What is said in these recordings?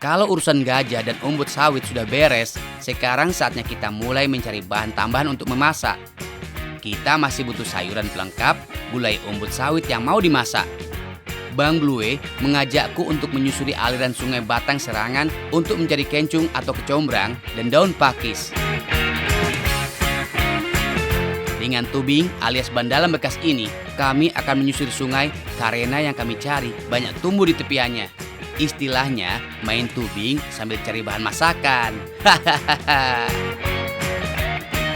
Kalau urusan gajah dan umbut sawit sudah beres, sekarang saatnya kita mulai mencari bahan tambahan untuk memasak. Kita masih butuh sayuran pelengkap, gulai umbut sawit yang mau dimasak. Bang Blue mengajakku untuk menyusuri aliran sungai Batang Serangan untuk mencari kencung atau kecombrang dan daun pakis. Dengan tubing alias bandalan bekas ini, kami akan menyusuri sungai karena yang kami cari banyak tumbuh di tepiannya. Istilahnya main tubing sambil cari bahan masakan.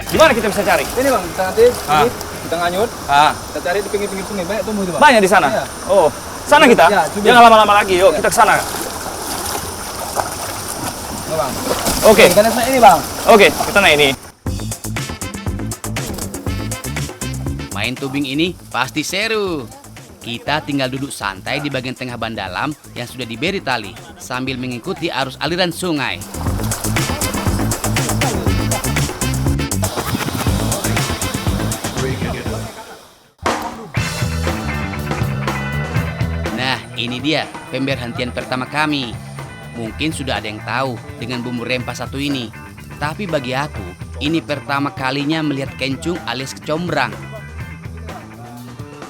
Di mana kita bisa cari? Ini bang, kita nanti kita nganyut. Kita cari di pinggir-pinggir sungai, banyak tumbuh itu bang. Banyak di sana? Iya. Oh, sana kita? Ya, jangan lama-lama lagi, yuk kita ke sana. Oh, bang. Oke. Kita naik ini bang. Oke, kita naik ini. Main tubing ini pasti seru. Kita tinggal duduk santai di bagian tengah bandalam yang sudah diberi tali sambil mengikuti arus aliran sungai. Nah, ini dia pemberhentian pertama kami. Mungkin sudah ada yang tahu dengan bumbu rempah satu ini. Tapi bagi aku, ini pertama kalinya melihat kencung alias kecombrang.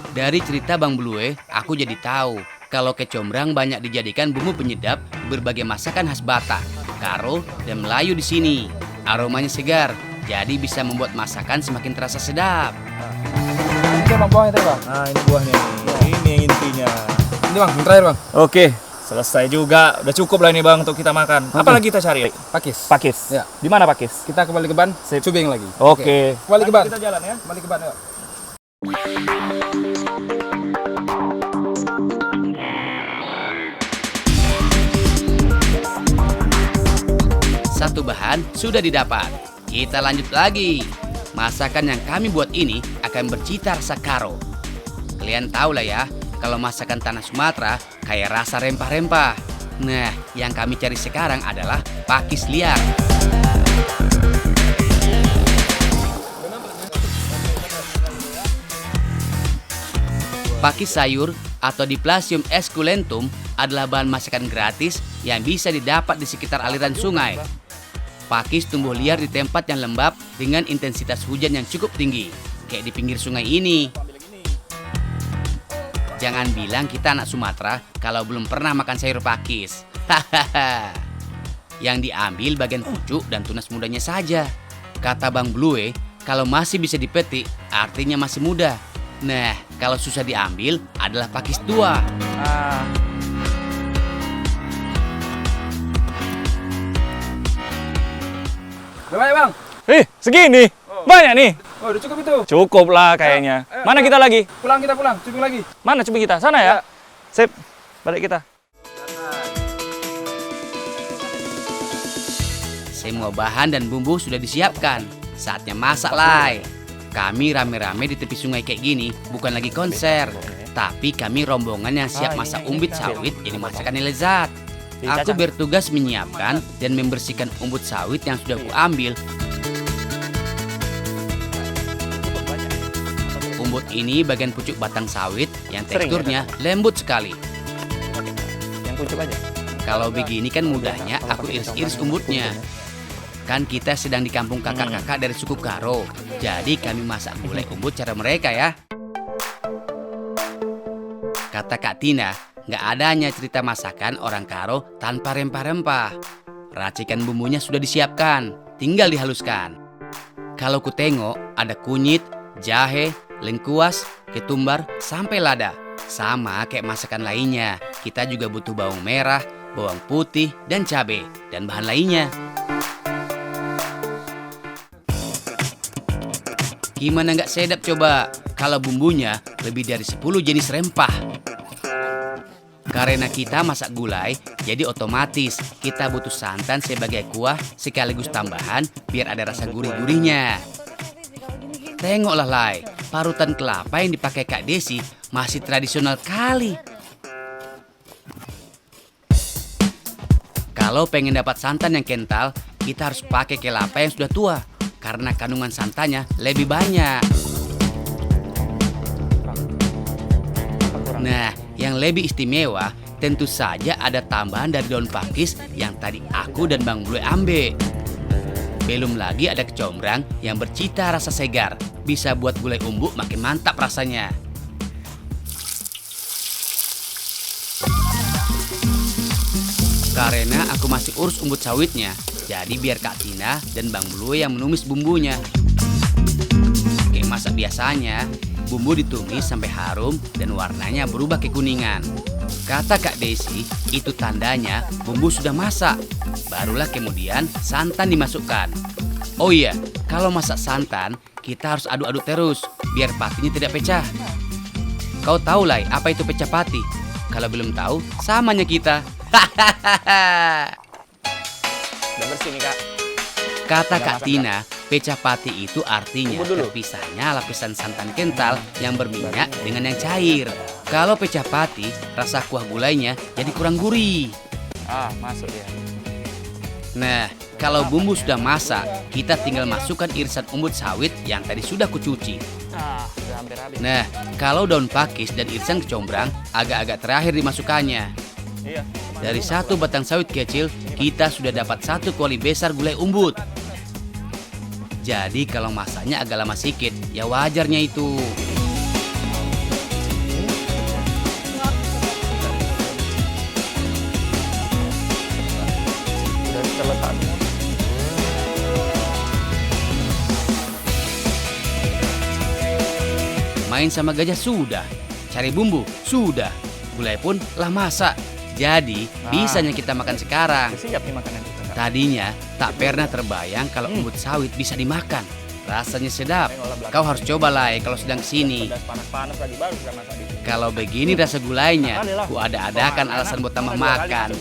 Dari cerita Bang Blue, aku jadi tahu kalau kecombrang banyak dijadikan bumbu penyedap berbagai masakan khas Batak, Karo, dan Melayu di sini. Aromanya segar, jadi bisa membuat masakan semakin terasa sedap. Ini bang, buahnya tadi bang. Nah, ini buahnya nih. Ini intinya. Ini bang, yang terakhir bang. Oke, selesai juga. Udah cukup lah ini bang untuk kita makan. Apa lagi kita cari? Pakis. Pakis. Ya. Di mana pakis? Kita kembali ke ban, tubing lagi. Oke. Kembali ke ban. Kita jalan ya. Kembali ke ban yuk. Satu bahan sudah didapat. Kita lanjut lagi. Masakan yang kami buat ini akan bercita rasa karo. Kalian tahu lah ya, kalau masakan tanah Sumatera kayak rasa rempah-rempah. Nah, yang kami cari sekarang adalah pakis liar. Pakis sayur atau Diplascium esculentum adalah bahan masakan gratis yang bisa didapat di sekitar aliran sungai. Pakis tumbuh liar di tempat yang lembab dengan intensitas hujan yang cukup tinggi, kayak di pinggir sungai ini. Jangan bilang kita anak Sumatera kalau belum pernah makan sayur pakis. Yang diambil bagian pucuk dan tunas mudanya saja. Kata Bang Blue, kalau masih bisa dipetik, artinya masih muda. Nah, kalau susah diambil adalah pakis tua. Berapa bang? Segini. Banyak nih. Oh, udah cukup itu. Cukup lah kayaknya. Ayo, Mana kita lagi? Pulang kita pulang, tubing lagi. Mana cumi kita? Sana ya? Sip. Balik kita. Semua bahan dan bumbu sudah disiapkan. Saatnya masak lah. Kami rame-rame di tepi sungai kayak gini bukan lagi konser, tapi kami rombongan yang siap masak umbit sawit jadi masakan yang lezat. Aku bertugas menyiapkan dan membersihkan umbut sawit yang sudah kuambil. Umbut ini bagian pucuk batang sawit yang teksturnya lembut sekali. Yang pucuk aja. Kalau begini kan mudahnya aku iris-iris umbutnya. Kan kita sedang di kampung kakak-kakak dari suku Karo. Jadi kami masak gulai umbut cara mereka ya. Kata Kak Tina, nggak adanya cerita masakan orang Karo tanpa rempah-rempah. Racikan bumbunya sudah disiapkan, tinggal dihaluskan. Kalau ku tengok ada kunyit, jahe, lengkuas, ketumbar, sampai lada. Sama kayak masakan lainnya, kita juga butuh bawang merah, bawang putih, dan cabai, dan bahan lainnya. Gimana nggak sedap coba kalau bumbunya lebih dari 10 jenis rempah. Karena kita masak gulai, jadi otomatis kita butuh santan sebagai kuah sekaligus tambahan biar ada rasa gurih-gurihnya. Tengoklah Lai, parutan kelapa yang dipakai Kak Desi masih tradisional kali. Kalau pengen dapat santan yang kental, kita harus pakai kelapa yang sudah tua. Karena kandungan santannya lebih banyak. Nah, yang lebih istimewa, tentu saja ada tambahan dari daun pakis yang tadi aku dan Bang Blue ambil. Belum lagi ada kecombrang yang bercita rasa segar, bisa buat gulai umbu makin mantap rasanya. Karena aku masih urus umbut sawitnya, jadi biar Kak Tina dan Bang Blue yang menumis bumbunya. Kayak masak biasanya, bumbu ditumis sampai harum dan warnanya berubah kekuningan. Kata Kak Desi, itu tandanya bumbu sudah masak. Barulah kemudian santan dimasukkan. Oh iya, kalau masak santan, kita harus aduk-aduk terus, biar patinya tidak pecah. Kau tahu lah apa itu pecah pati? Kalau belum tahu, samanya kita. Udah bersih nih Kak. Kata Kak Tina, pecah pati itu artinya terpisahnya lapisan santan kental yang berminyak dengan yang cair. Kalau pecah pati, rasa kuah gulainya jadi kurang gurih. Masuk dia. Nah, kalau bumbu sudah masak, kita tinggal masukkan irisan umbut sawit yang tadi sudah kucuci. Udah hampir habis. Nah, kalau daun pakis dan irisan kecombrang agak-agak terakhir dimasukkannya. Iya. Dari satu batang sawit kecil, kita sudah dapat satu kuali besar gulai umbut. Jadi kalau masaknya agak lama sedikit, ya wajarnya itu. Udah terletak. Main sama gajah sudah, cari bumbu sudah, gulai pun lah masak. Jadi bisanya kita makan sekarang. Siap nih makanan kita Kak. Tadinya tak pernah terbayang kalau umbut sawit bisa dimakan. Rasanya sedap. Kau harus coba lah kalau sedang kesini. Pedas panas-panas lagi baru bisa masak di sini. Kalau begini rasa gulainya, ku ada-adakan alasan buat tambah makan.